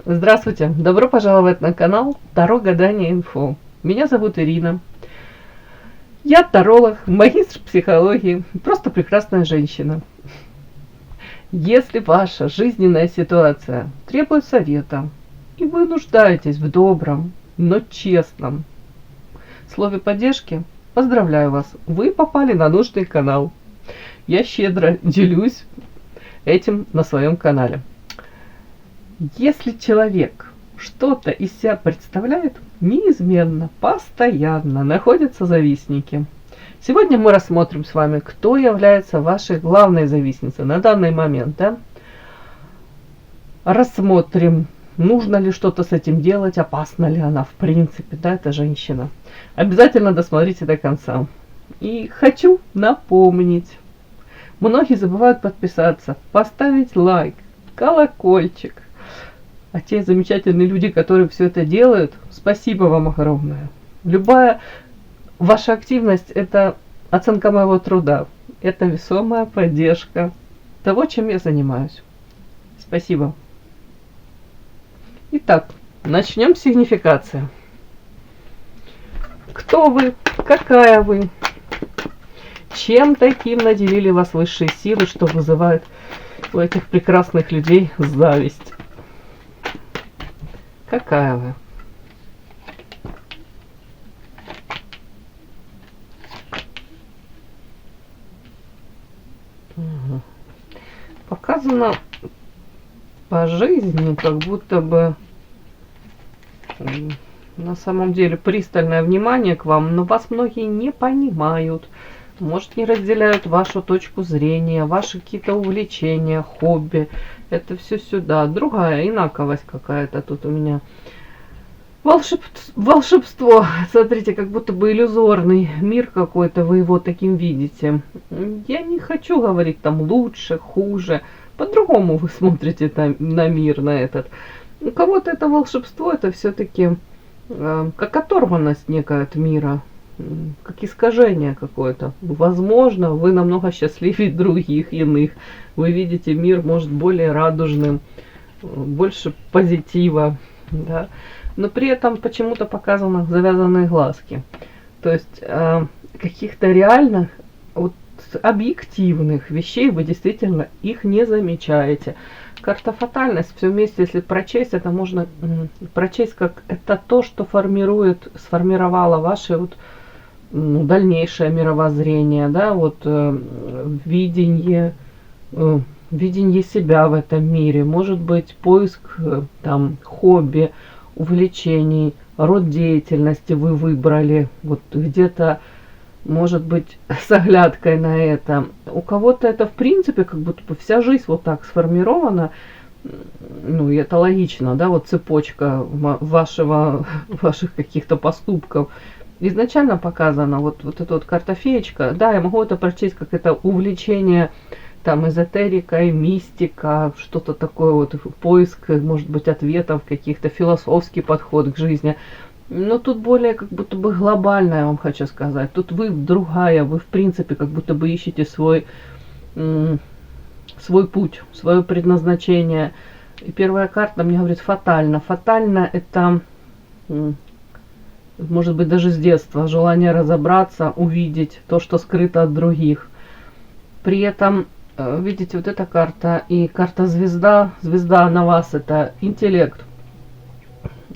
Здравствуйте! Добро пожаловать на канал Таро Гадание Инфо. Меня зовут Ирина. Я таролог, магистр психологии, просто прекрасная женщина. Если ваша жизненная ситуация требует совета, и вы нуждаетесь в добром, но честном слове поддержки, поздравляю вас, вы попали на нужный канал. Я щедро делюсь этим на своем канале. Если человек что-то из себя представляет, неизменно, постоянно находятся завистники. Сегодня мы рассмотрим с вами, кто является вашей главной завистницей на данный момент. Да? Рассмотрим, нужно ли что-то с этим делать, опасна ли она в принципе, да, эта женщина. Обязательно досмотрите до конца. И хочу напомнить, многие забывают подписаться, поставить лайк, колокольчик. А те замечательные люди, которые все это делают, спасибо вам огромное. Любая ваша активность – это оценка моего труда. Это весомая поддержка того, чем я занимаюсь. Спасибо. Итак, начнем с сигнификации. Кто вы? Какая вы? Чем таким наделили вас высшие силы, что вызывает у этих прекрасных людей зависть? Какая вы? Угу. Показано по жизни, как будто бы на самом деле пристальное внимание к вам, но вас многие не понимают, может, не разделяют вашу точку зрения, ваши какие-то увлечения, хобби. Это все сюда. Другая инаковость какая-то тут у меня. Волшебство. Смотрите, как будто бы иллюзорный мир какой-то, вы его таким видите. Я не хочу говорить там лучше, хуже. По-другому вы смотрите на мир, на этот. У кого-то это волшебство, это все-таки как оторванность некая от мира. Как искажение какое-то. Возможно, вы намного счастливее других иных. Вы видите мир, может, более радужным, больше позитива, да? Но при этом почему-то показаны завязанные глазки. То есть каких-то реальных, вот, объективных вещей вы действительно их не замечаете. Карта фатальность все вместе, если прочесть, это можно прочесть как это то, что сформировало ваше вот, дальнейшее мировоззрение, да, вот видение себя в этом мире, может быть поиск там хобби, увлечений, род деятельности вы выбрали, вот где-то, может быть, с оглядкой на это. У кого-то это в принципе как будто бы вся жизнь вот так сформирована, ну и это логично, да, вот цепочка ваших каких-то поступков. Изначально показана вот эта вот картофеечка, да, я могу это прочесть как это увлечение там эзотерика и мистика, что-то такое вот, поиск, может быть, ответов, каких-то философский подход к жизни. Но тут более как будто бы глобальное, я вам хочу сказать. Тут вы другая, вы в принципе как будто бы ищете свой путь, свое предназначение. И первая карта мне говорит фатально. Фатально это, может быть, даже с детства желание разобраться, увидеть то, что скрыто от других. При этом, видите, вот эта карта и карта звезда. Звезда на вас это интеллект.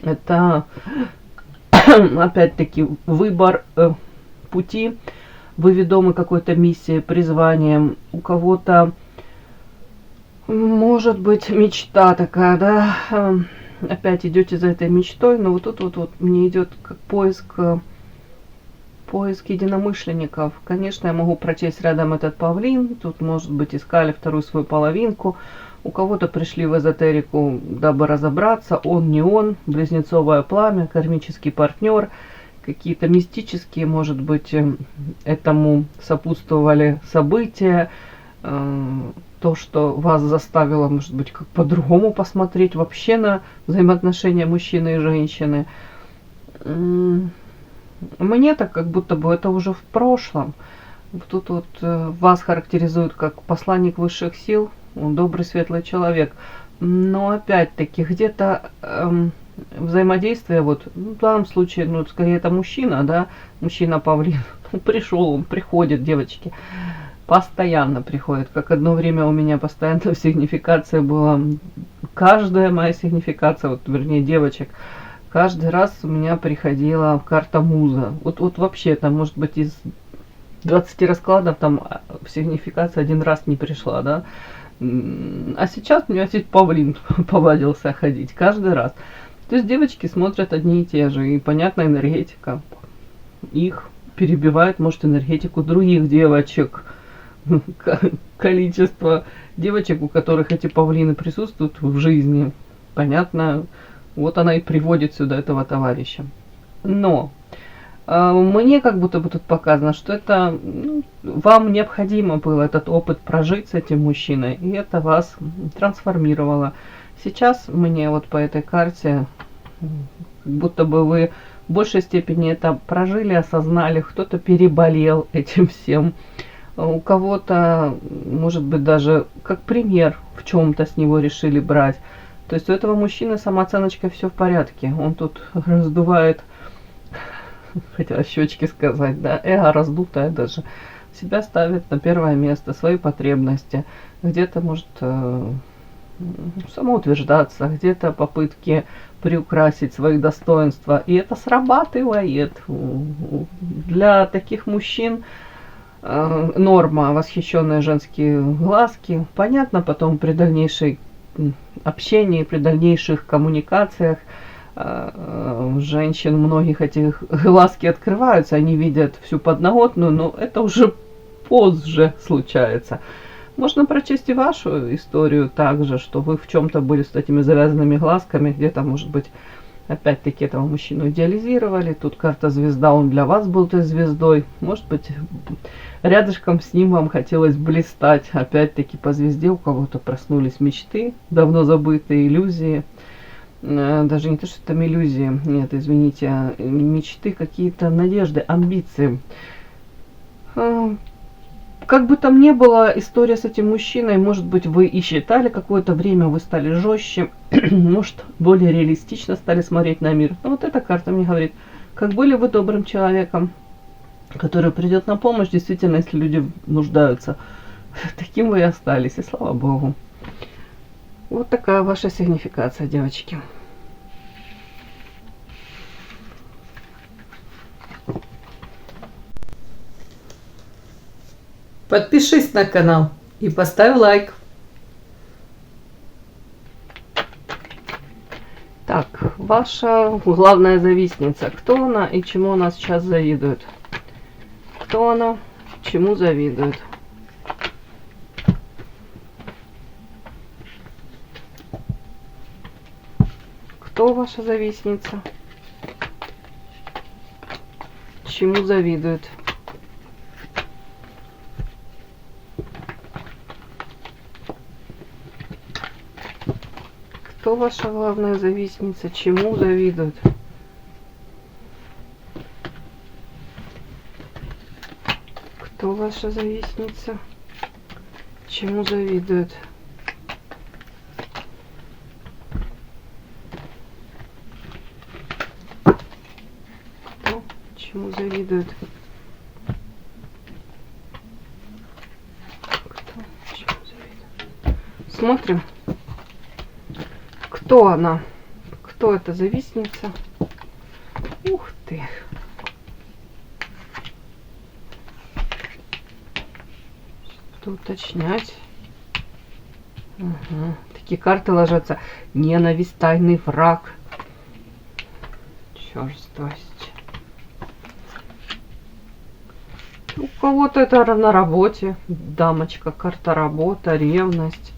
Это опять-таки выбор пути. Вы ведомы какой-то миссией, призванием. У кого-то может быть мечта такая, да. Опять идете за этой мечтой, но вот тут вот мне идет как поиск единомышленников. Конечно, я могу прочесть рядом этот павлин. Тут, может быть, искали вторую свою половинку. У кого-то пришли в эзотерику, дабы разобраться, он, не он, близнецовое пламя, кармический партнер, какие-то мистические, может быть, этому сопутствовали события, то, что вас заставило, может быть, как по-другому посмотреть вообще на взаимоотношения мужчины и женщины. Мне так как будто бы это уже в прошлом. Тут вот вас характеризуют как посланник высших сил, добрый, светлый человек. Но опять-таки где-то взаимодействие, вот ну, в данном случае, ну, скорее это мужчина, да, мужчина-павлин, ну, пришел, он приходит, девочки, постоянно приходит, как одно время у меня постоянно сигнификация была, каждая моя сигнификация, вот, вернее, девочек, каждый раз у меня приходила карта муза, вот вообще, там, может быть, из 20 раскладов, там, сигнификация один раз не пришла, да, а сейчас у меня здесь павлин повадился ходить каждый раз. То есть девочки смотрят одни и те же, и понятно, энергетика их перебивает, может, энергетику других девочек. Количество девочек, у которых эти павлины присутствуют в жизни, понятно, вот она и приводит сюда этого товарища. Но мне как будто бы тут показано, что это ну, вам необходимо было этот опыт прожить с этим мужчиной, и это вас трансформировало. Сейчас мне вот по этой карте, как будто бы вы в большей степени это прожили, осознали, кто-то переболел этим всем, у кого-то, может быть, даже как пример в чем-то с него решили брать. То есть у этого мужчины с самооценочкой все в порядке, он тут раздувает, хотела щечки сказать, да, эго раздутое даже, себя ставит на первое место, свои потребности, где-то может самоутверждаться, где-то попытки приукрасить свои достоинства, и это срабатывает. Для таких мужчин норма восхищенные женские глазки, понятно, потом при дальнейшей общении, при дальнейших коммуникациях женщин многих этих глазки открываются, они видят всю подноготную, но это уже позже случается. Можно прочесть и вашу историю также, что вы в чем-то были с этими завязанными глазками, где-то, может быть, опять-таки этого мужчину идеализировали. Тут карта звезда, он для вас был той звездой. Может быть, рядышком с ним вам хотелось блистать. Опять-таки по звезде у кого-то проснулись мечты, давно забытые иллюзии. Даже не то, что там иллюзии, нет, извините, а мечты, какие-то надежды, амбиции. Как бы там ни было, история с этим мужчиной, может быть, вы и считали какое-то время, вы стали жестче, может, более реалистично стали смотреть на мир. Но вот эта карта мне говорит, как были вы добрым человеком, который придет на помощь, действительно, если люди нуждаются, таким вы и остались, и слава богу. Вот такая ваша сигнификация, девочки. Подпишись на канал и поставь лайк. Так, ваша главная завистница. Кто она и чему она сейчас завидует? Кто она, чему завидует? Кто ваша завистница? Чему завидует? Кто ваша главная завистница? Чему завидует? Кто ваша завистница? Чему завидует? Кто чему завидует? Кто чему завидует? Смотрим. Кто она? Кто эта завистница? Ух ты! Буду уточнять. Угу. Такие карты ложатся. Ненависть, тайный враг. Черствость. У кого-то это на работе. Дамочка, карта работа, ревность,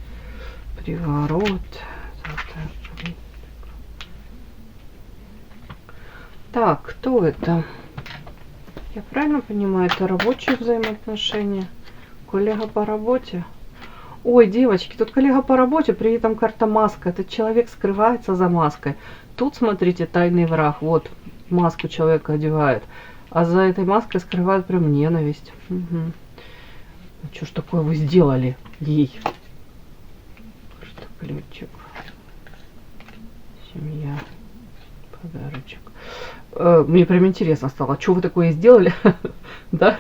приворот. Так, кто это? Я правильно понимаю, это рабочие взаимоотношения? Коллега по работе? Ой, девочки, тут коллега по работе, при этом карта маска. Этот человек скрывается за маской. Тут, смотрите, тайный враг. Вот, маску человека одевает. А за этой маской скрывают прям ненависть. Угу. Что ж такое вы сделали ей? Что ключик? Семья. Подарочек. Мне прям интересно стало, что вы такое сделали, да?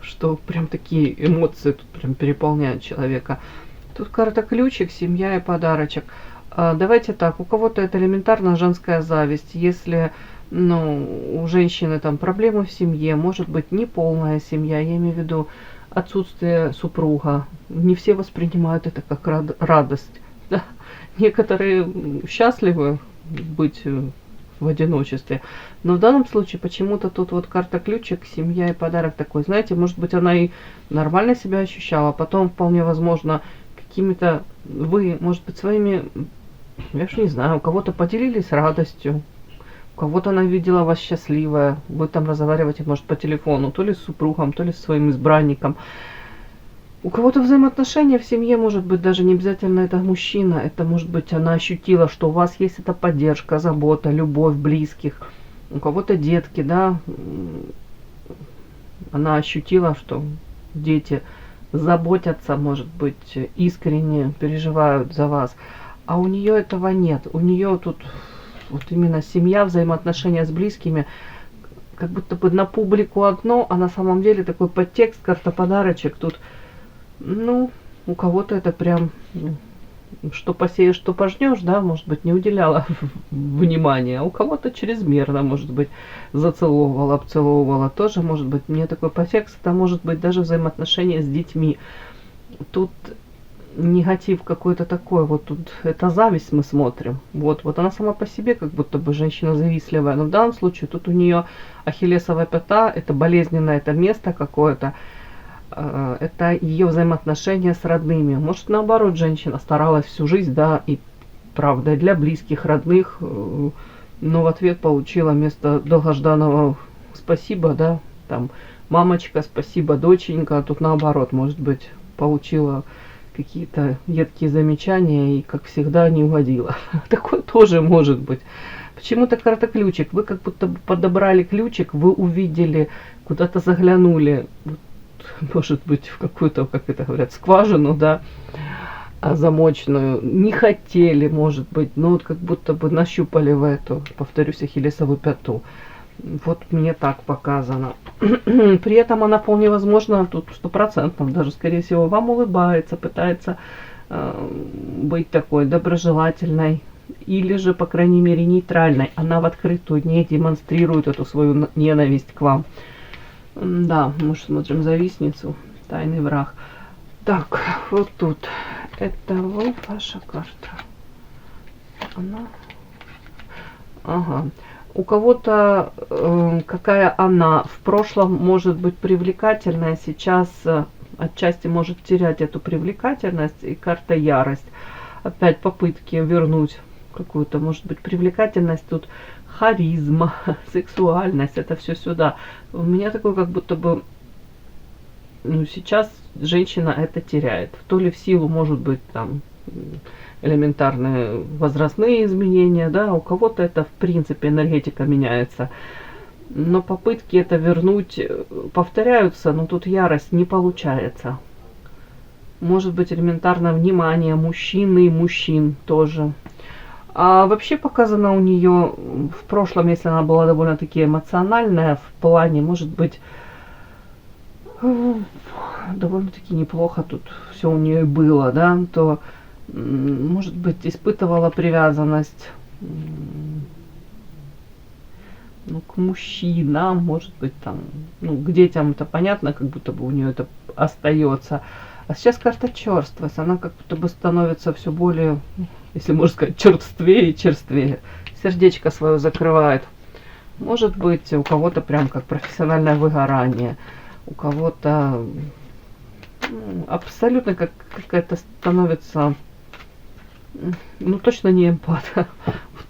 Что прям такие эмоции тут прям переполняют человека. Тут карта ключик, семья и подарочек. Давайте так, у кого-то это элементарно женская зависть. Если, ну, у женщины там проблемы в семье, может быть неполная семья, я имею в виду отсутствие супруга. Не все воспринимают это как радость. Да? Некоторые счастливы быть в одиночестве. Но в данном случае почему-то тут вот карта ключик, семья и подарок такой. Знаете, может быть она и нормально себя ощущала, потом вполне возможно какими-то вы, может быть, своими, я ж не знаю, у кого-то поделились радостью, у кого-то она видела вас счастливая, вы там разговариваете, может, по телефону, то ли с супругом, то ли с своим избранником. У кого-то взаимоотношения в семье, может быть, даже не обязательно это мужчина, это, может быть, она ощутила, что у вас есть эта поддержка, забота, любовь близких. У кого-то детки, да, она ощутила, что дети заботятся, может быть, искренне переживают за вас. А у нее этого нет. У нее тут вот именно семья, взаимоотношения с близкими, как будто бы на публику одно, а на самом деле такой подтекст, карта подарочек тут. Ну, у кого-то это прям, что посеешь, что пожнешь, да, может быть, не уделяла внимания, а у кого-то чрезмерно, может быть, зацеловывала, обцеловывала, тоже, может быть, мне такой подтекст, это может быть даже взаимоотношения с детьми. Тут негатив какой-то такой, вот тут это зависть мы смотрим, вот она сама по себе как будто бы женщина завистливая, но в данном случае тут у нее ахиллесова пята, это болезненное, это место какое-то, это ее взаимоотношения с родными. Может, наоборот, женщина старалась всю жизнь, да, и правда, для близких, родных, но в ответ получила вместо долгожданного спасибо, да, там, мамочка, спасибо, доченька, а тут наоборот, может быть, получила какие-то едкие замечания и, как всегда, не угодила. Такое тоже может быть. Почему-то карта ключик. Вы как будто подобрали ключик, вы увидели, куда-то заглянули, может быть, в какую-то, как это говорят, скважину, да, замочную. Не хотели, может быть, но вот как будто бы нащупали в эту, повторюсь, ахиллесову пяту. Вот мне так показано. При этом она вполне возможно, тут 100%, даже скорее всего, вам улыбается, пытается быть такой доброжелательной, или же, по крайней мере, нейтральной. Она в открытую не демонстрирует эту свою ненависть к вам. Да, мы смотрим завистницу, тайный враг. Так, вот тут. Это вот ваша карта. Она. Ага. У кого-то какая она в прошлом может быть привлекательная, сейчас отчасти может терять эту привлекательность, и карта ярость. Опять попытки вернуть какую-то, может быть, привлекательность тут, харизма, сексуальность, это все сюда. У меня такое, как будто бы, ну, сейчас женщина это теряет. То ли в силу, может быть, там, элементарные возрастные изменения, да, у кого-то это, в принципе, энергетика меняется. Но попытки это вернуть повторяются, но тут ярость не получается. Может быть, элементарно внимание мужчины и мужчин тоже. А вообще показано у нее в прошлом, если она была довольно-таки эмоциональная, в плане, может быть, довольно-таки неплохо тут все у нее было, да, то, может быть, испытывала привязанность, ну, к мужчинам, может быть, там, ну, к детям это понятно, как будто бы у нее это остается. А сейчас карта черствость, она как будто бы становится все более, если можно сказать, черствее и черствее. Сердечко свое закрывает. Может быть, у кого-то прям как профессиональное выгорание, у кого-то абсолютно как какая-то становится, ну, точно не эмпат.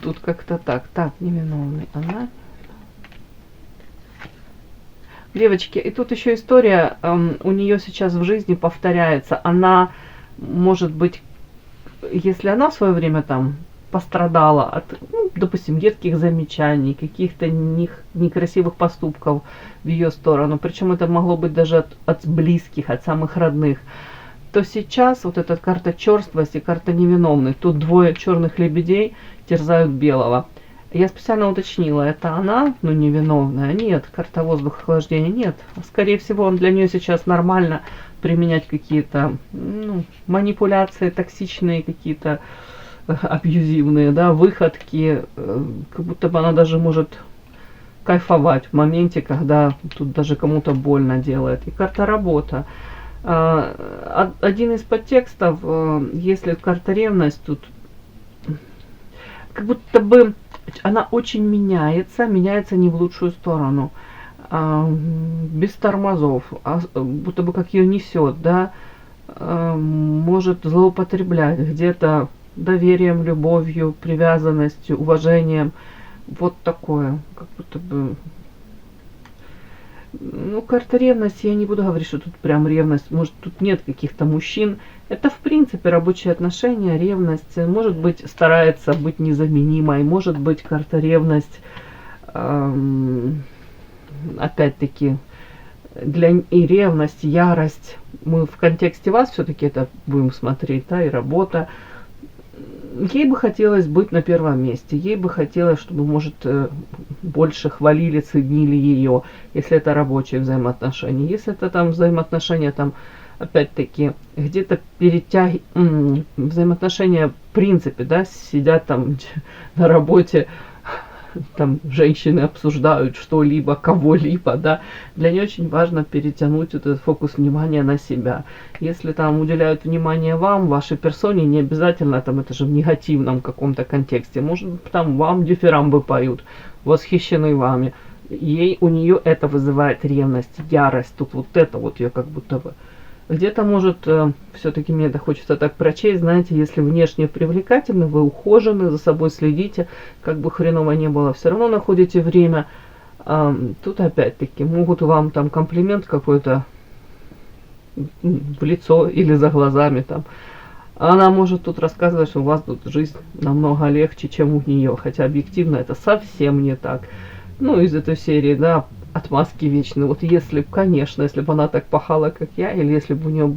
Тут как-то так. Так, невиновный. Она. Девочки, и тут еще история, у нее сейчас в жизни повторяется. Она, может быть, если она в свое время там пострадала от, ну, допустим, едких замечаний, каких-то некрасивых поступков в ее сторону, причем это могло быть даже от близких, от самых родных, то сейчас вот эта карта черствости, карта невиновной. Тут двое черных лебедей терзают белого. Я специально уточнила, это она, ну, невиновная? Нет, карта воздуха, охлаждения, нет. Скорее всего, для нее сейчас нормально применять какие-то, ну, манипуляции, токсичные какие-то, абьюзивные, да, выходки, как будто бы она даже может кайфовать в моменте, когда тут даже кому-то больно делает. И карта работа. Один из подтекстов, если карта ревность, тут как будто бы она очень меняется не в лучшую сторону, без тормозов, будто бы как ее несет, да, может злоупотреблять где-то доверием, любовью, привязанностью, уважением. Вот такое, как будто бы. Ну, карта ревности, я не буду говорить, что тут прям ревность. Может, тут нет каких-то мужчин. Это, в принципе, рабочие отношения, ревность. Может быть, старается быть незаменимой. Может быть, карта ревность, опять-таки, и ревность, ярость. Мы в контексте вас все-таки это будем смотреть, да, и работа. Ей бы хотелось быть на первом месте, ей бы хотелось, чтобы, может, больше хвалили, ценили ее, если это рабочие взаимоотношения. Если это там взаимоотношения, там, опять-таки, где-то взаимоотношения в принципе, да, сидят там на работе, там женщины обсуждают что-либо, кого-либо, да, для нее очень важно перетянуть вот этот фокус внимания на себя. Если там уделяют внимание вам, вашей персоне, не обязательно там это же в негативном каком-то контексте, может там вам дифирамбы поют, восхищены вами, у нее это вызывает ревность, ярость, тут вот это вот ее как будто бы. Где-то, может, все-таки мне это хочется так прочесть, знаете, если внешне привлекательны, вы ухожены, за собой следите, как бы хреново не было, все равно находите время. Тут опять-таки могут вам там комплимент какой-то в лицо или за глазами там. Она может тут рассказывать, что у вас тут жизнь намного легче, чем у нее, хотя объективно это совсем не так. Ну, из этой серии, да, отмазки вечные. Вот если бы, конечно, если бы она так пахала, как я, или если бы у нее,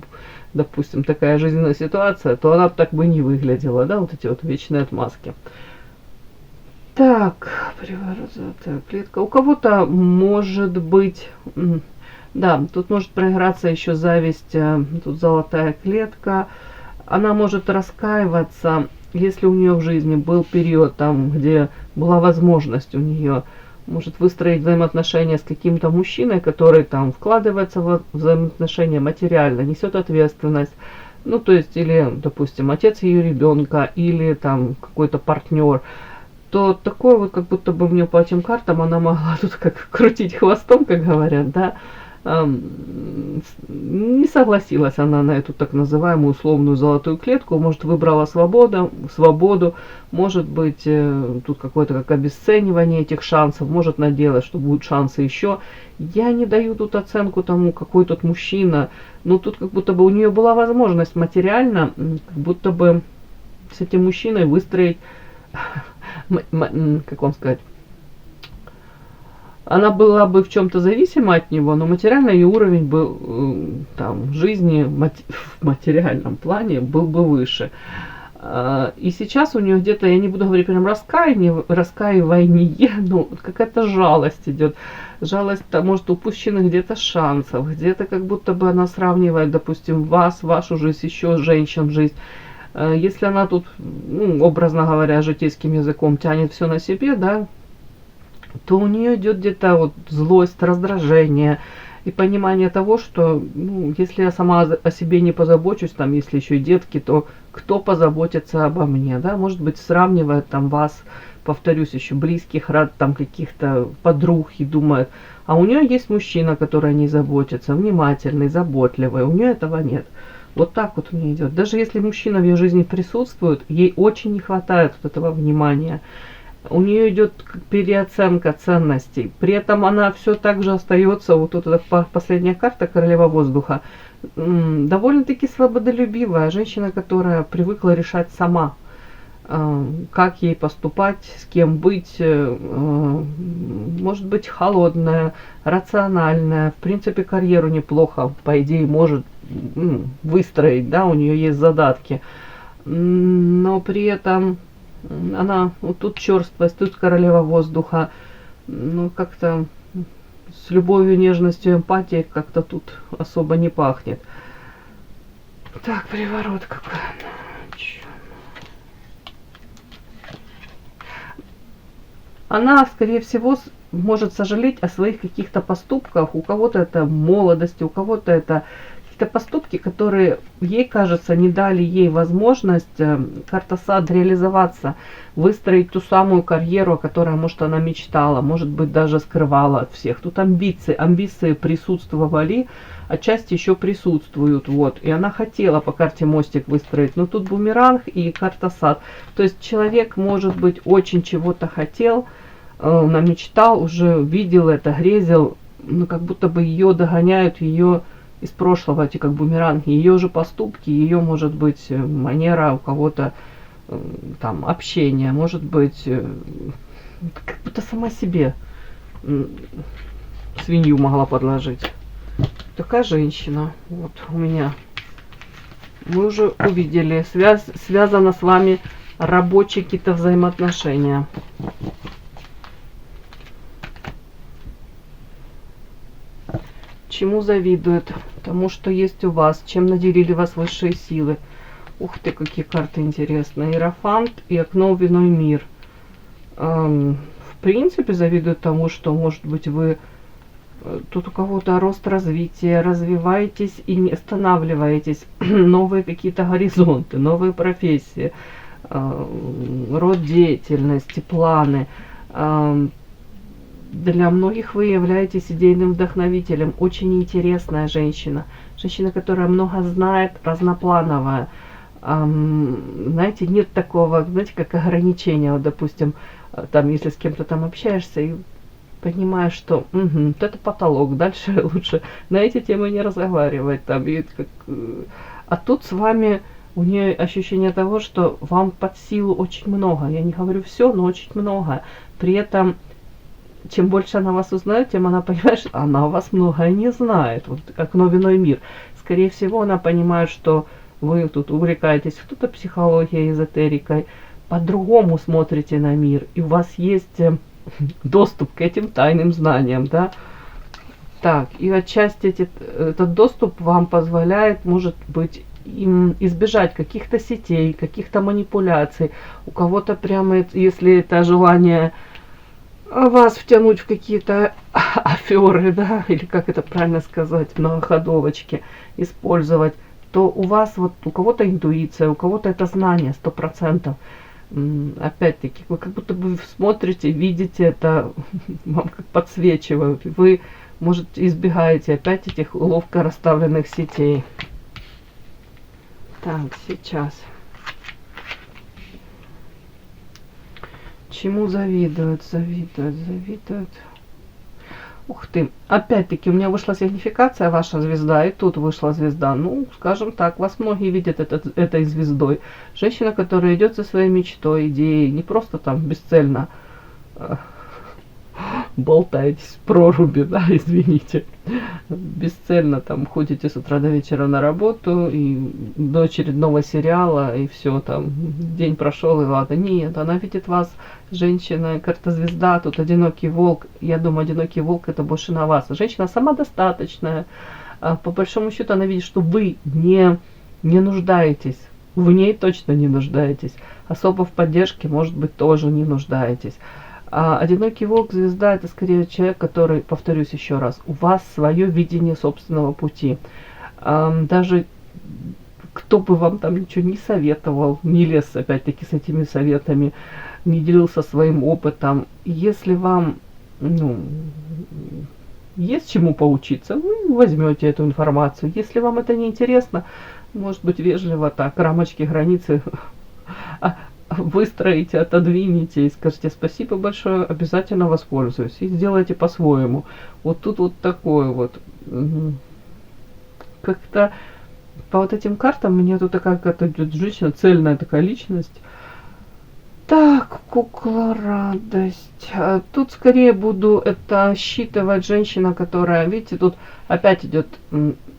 допустим, такая жизненная ситуация, то она бы так бы не выглядела, да, вот эти вот вечные отмазки. Так, приворот, клетка. У кого-то может быть, да, тут может проиграться еще зависть, тут золотая клетка. Она может раскаиваться, если у нее в жизни был период, там, где была возможность у нее, может выстроить взаимоотношения с каким-то мужчиной, который там вкладывается в взаимоотношения материально, несет ответственность. Ну, то есть, или, допустим, отец ее ребенка, или там какой-то партнер, то такое вот, как будто бы мне по этим картам она могла тут как крутить хвостом, как говорят, да. Не согласилась она на эту так называемую условную золотую клетку, может выбрала свободу, может быть тут какое-то как обесценивание этих шансов, может надеялась, что будут шансы еще. Я не даю тут оценку тому, какой тут мужчина, но тут как будто бы у нее была возможность материально, как будто бы с этим мужчиной выстроить, как вам сказать, она была бы в чем-то зависима от него, но материально ее уровень был там жизни в материальном плане был бы выше. И сейчас у нее где-то, я не буду говорить прям раскаивание, но какая-то жалость идет. Жалость, может, упущенных где-то шансов, где-то как будто бы она сравнивает, допустим, вас, вашу жизнь, еще женщин жизнь. Если она тут, ну, образно говоря, житейским языком тянет все на себе, да, то у нее идет где-то вот злость, раздражение и понимание того, что, ну, если я сама о себе не позабочусь, там, если еще и детки, то кто позаботится обо мне, да, может быть, сравнивает там вас, повторюсь, еще близких, там, каких-то подруг и думает, а у нее есть мужчина, который о ней заботится, внимательный, заботливый, у нее этого нет. Вот так вот мне идет. Даже если мужчина в ее жизни присутствует, ей очень не хватает вот этого внимания. У нее идет переоценка ценностей. При этом она все так же остается, вот эта последняя карта, королева воздуха, довольно-таки свободолюбивая женщина, которая привыкла решать сама. как ей поступать, с кем быть, может быть холодная, рациональная, в принципе карьеру неплохо, по идее, может выстроить, да, у нее есть задатки, но при этом она, вот тут черствость, тут королева воздуха, ну как-то с любовью, нежностью, эмпатией как-то тут особо не пахнет. Так, приворот какой. Она, скорее всего, может сожалеть о своих каких-то поступках. У кого-то это молодости, у кого-то это какие-то поступки, которые, ей кажется, не дали ей возможность, карта Сад, реализоваться, выстроить ту самую карьеру, о которой, может, она мечтала, может быть, даже скрывала от всех. Тут амбиции присутствовали, отчасти еще присутствуют, вот. И она хотела по карте мостик выстроить, но тут бумеранг и карта Сад. То есть человек, может быть, очень чего-то хотел, намечтал, уже видел это, грезил, ну, как будто бы ее догоняют, ее из прошлого, эти как бумеранги, ее же поступки, ее, может быть, манера у кого-то, там, общение, может быть, как будто сама себе свинью могла подложить. Такая женщина, вот у меня. Мы уже увидели, связано с вами рабочие какие-то взаимоотношения. Чему завидует? Тому, что есть у вас. Чем наделили вас высшие силы. Ух ты, какие карты интересные. Иерофант и окно в иной мир. В принципе, завидует тому, что, может быть, вы тут у кого-то рост развития, развиваетесь и не останавливаетесь. Новые какие-то горизонты, новые профессии, род деятельности, планы. Для многих вы являетесь идейным вдохновителем. Очень интересная женщина. Женщина, которая много знает, разноплановая. Знаете, нет такого, знаете, как ограничения. Вот, допустим, там, если с кем-то там общаешься и понимаешь, что вот это потолок, дальше лучше на эти темы не разговаривать. Там, а тут с вами у нее ощущение того, что вам под силу очень много. Я не говорю все, но очень много. При этом чем больше она вас узнает, тем она понимает, что она о вас многое не знает. Вот как новый мир. Скорее всего, она понимает, что вы тут увлекаетесь кто-то психологией, эзотерикой, по-другому смотрите на мир, и у вас есть доступ к этим тайным знаниям, да. Так, и отчасти этот доступ вам позволяет, может быть, им избежать каких-то сетей, каких-то манипуляций. У кого-то прямо, если это желание вас втянуть в какие-то аферы, да, или как это правильно сказать, многоходовочки использовать, то у вас вот, у кого-то интуиция, у кого-то это знание 100%. Опять-таки, вы как будто бы смотрите, видите это, вам как подсвечивают, вы, может, избегаете опять этих ловко расставленных сетей. Так, сейчас. Чему завидуют, завидуют. Ух ты, опять-таки у меня вышла сигнификация ваша звезда, и тут вышла звезда. Ну, скажем так, вас многие видят этой звездой. Женщина, которая идет со своей мечтой, идеей, не просто там бесцельно болтаетесь в проруби, да, извините. Бесцельно там ходите с утра до вечера на работу, и до очередного сериала, и все там, день прошел, и ладно. Нет, она видит вас, женщина, карта звезда, тут одинокий волк. Я думаю, одинокий волк это больше на вас. Женщина самодостаточная. По большому счету она видит, что вы не нуждаетесь. В ней точно не нуждаетесь. Особо в поддержке, может быть, тоже не нуждаетесь. А одинокий волк, звезда, это скорее человек, который, повторюсь еще раз, у вас свое видение собственного пути. Даже кто бы вам там ничего не советовал, не лез опять-таки с этими советами, не делился своим опытом. Если вам, есть чему поучиться, вы возьмете эту информацию. Если вам это не интересно, может быть, вежливо так, рамочки, границы выстроите, отодвинете и скажете спасибо большое, обязательно воспользуюсь. И сделайте по-своему. Вот тут вот такое вот. Как-то по вот этим картам мне тут такая какая-то женщина, цельная такая личность. Так, кукла радость. Тут скорее буду это считывать женщина, которая, видите, тут опять идет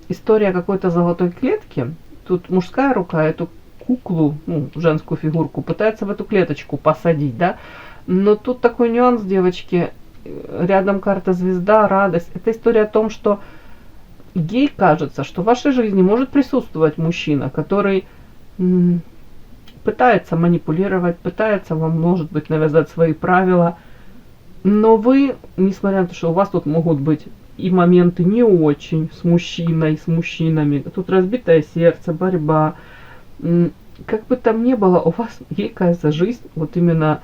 история какой-то золотой клетки. Тут мужская рука эту куклу, ну, женскую фигурку, пытается в эту клеточку посадить, да. Но тут такой нюанс, девочки. Рядом карта звезда, радость. Это история о том, что ей кажется, что в вашей жизни может присутствовать мужчина, который пытается манипулировать, пытается вам, может быть, навязать свои правила, но вы, несмотря на то, что у вас тут могут быть и моменты не очень с мужчиной, с мужчинами, тут разбитое сердце, борьба, как бы там ни было, у вас, ей кажется, жизнь, вот именно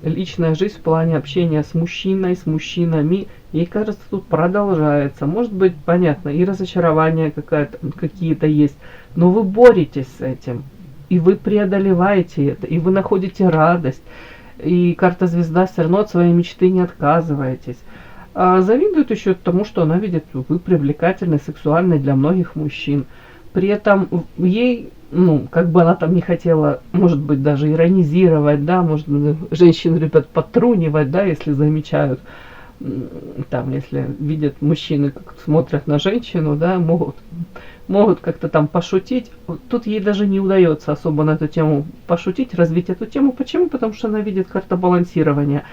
личная жизнь в плане общения с мужчиной, с мужчинами, ей кажется, тут продолжается. Может быть, понятно, и разочарование какие-то есть, но вы боретесь с этим. И вы преодолеваете это, и вы находите радость. И карта звезда все равно от своей мечты не отказываетесь. Завидует еще тому, что она видит, вы привлекательны, сексуальны для многих мужчин. При этом ей, ну, как бы она там не хотела, может быть, даже иронизировать, да, может быть, женщин любят подтрунивать, да, если замечают, там, если видят мужчины, как смотрят на женщину, да, могут как-то там пошутить. Тут ей даже не удается особо на эту тему пошутить, развить эту тему. Почему? Потому что она видит карта балансирования.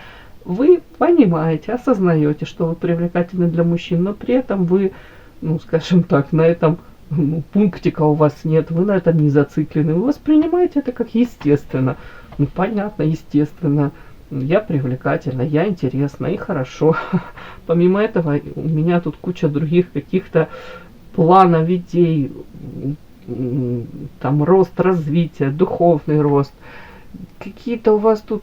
Вы понимаете, осознаете, что вы привлекательны для мужчин, но при этом вы, ну, скажем так, на этом пунктика у вас нет, вы на этом не зациклены, вы воспринимаете это как естественно. Ну, понятно, естественно. Я привлекательна, я интересна и хорошо. Помимо этого, у меня тут куча других каких-то планов, идей, там рост, развитие, духовный рост. Какие-то у вас тут,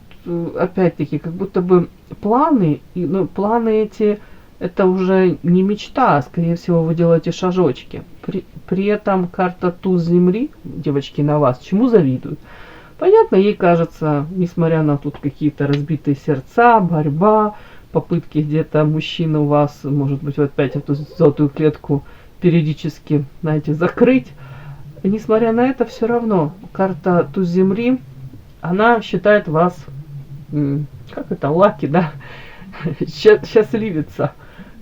опять-таки, как будто бы планы, но планы эти, это уже не мечта, а скорее всего вы делаете шажочки. При этом карта туз земли, девочки, на вас, чему завидуют? Понятно, ей кажется, несмотря на тут какие-то разбитые сердца, борьба, попытки где-то мужчина у вас, может быть, вот опять эту золотую клетку периодически, знаете, закрыть. Несмотря на это, все равно карта туз земли, она считает вас, как это, лаки, да, счастливица.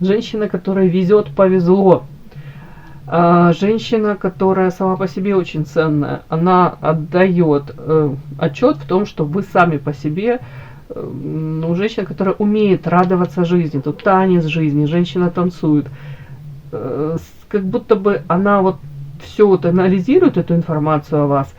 Женщина, которая везет, повезло. Женщина, которая сама по себе очень ценная, она отдает отчет в том, что вы сами по себе, ну, женщина, которая умеет радоваться жизни, тут танец жизни, женщина танцует, как будто бы она вот все вот анализирует эту информацию о вас,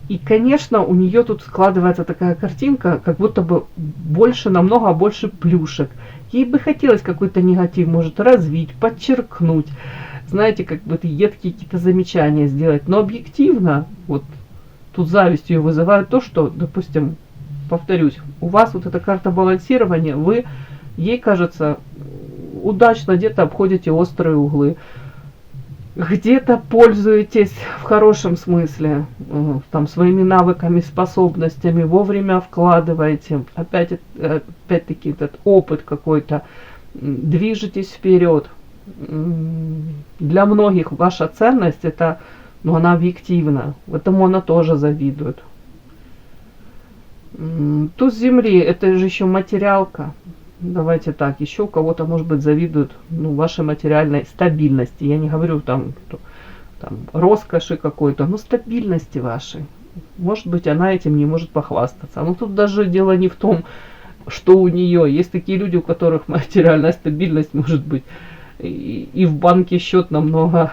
и, конечно, у нее тут складывается такая картинка, как будто бы больше, намного больше плюшек. Ей бы хотелось какой-то негатив, может, развить, подчеркнуть, знаете, как бы едкие какие-то замечания сделать. Но объективно, вот тут зависть ее вызывает то, что, допустим, повторюсь, у вас вот эта карта балансирования, вы, ей кажется, удачно где-то обходите острые углы, где-то пользуетесь в хорошем смысле там своими навыками, способностями, вовремя вкладываете, опять-таки этот опыт какой-то, движетесь вперед. Для многих ваша ценность это, ну, она объективна, этому она тоже завидует. Туз земли, это же еще материалка. Давайте так, еще у кого-то, может быть, завидуют, ну, вашей материальной стабильности. Я не говорю там роскоши какой-то, но стабильности вашей. Может быть, она этим не может похвастаться. Но тут даже дело не в том, что у нее. Есть такие люди, у которых материальная стабильность может быть и в банке счет намного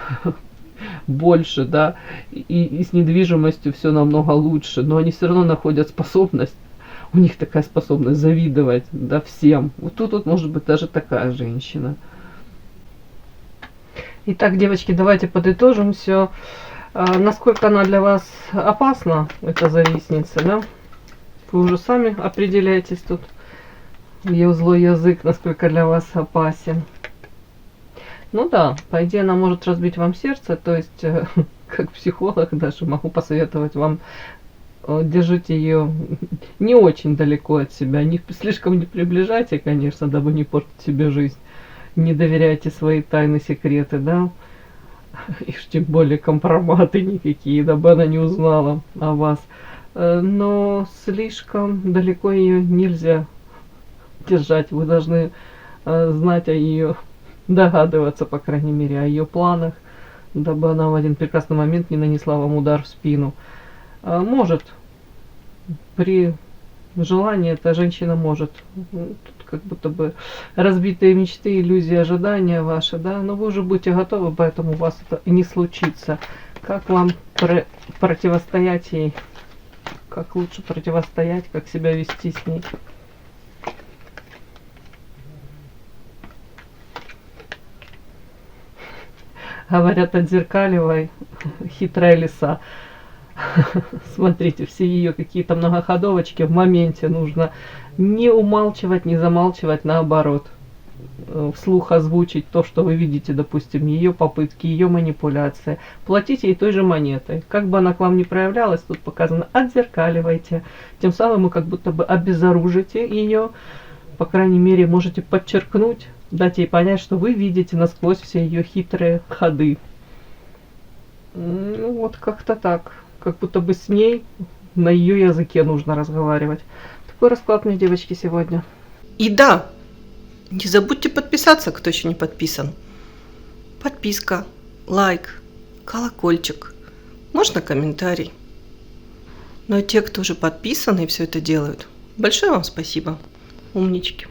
больше, да, и с недвижимостью все намного лучше, но они все равно находят способность, у них такая способность завидовать, да, всем. Вот тут вот может быть даже такая женщина. Итак, девочки, давайте подытожим все. Насколько она для вас опасна, эта завистница, да? Вы уже сами определяетесь тут, ее злой язык, насколько для вас опасен. Ну да, по идее она может разбить вам сердце, то есть как психолог даже могу посоветовать вам, держите ее не очень далеко от себя, слишком не приближайте, конечно, дабы не портить себе жизнь, не доверяйте свои тайны, секреты, да, и тем более компроматы никакие, дабы она не узнала о вас. но слишком далеко ее нельзя держать. Вы должны знать о ее, догадываться, по крайней мере, о ее планах, дабы она в один прекрасный момент не нанесла вам удар в спину. Может, при желании эта женщина может. Тут как будто бы разбитые мечты, иллюзии, ожидания ваши, да, но вы уже будете готовы, поэтому у вас это и не случится. Как вам противостоять ей? Как лучше противостоять, как себя вести с ней? Говорят, отзеркаливай, хитрая лиса. Смотрите, все ее какие-то многоходовочки в моменте нужно не умалчивать, не замалчивать, наоборот. Вслух озвучить то, что вы видите, допустим, ее попытки, ее манипуляции. Платите ей той же монетой. Как бы она к вам ни проявлялась, тут показано отзеркаливайте. Тем самым вы как будто бы обезоружите ее. По крайней мере, можете подчеркнуть, дать ей понять, что вы видите насквозь все ее хитрые ходы. Ну вот как-то так. Как будто бы с ней на ее языке нужно разговаривать. Такой расклад мне, девочки, сегодня. И да, не забудьте подписаться, кто еще не подписан. Подписка, лайк, колокольчик, можно комментарий. Но те, кто уже подписаны и все это делают, большое вам спасибо. Умнички.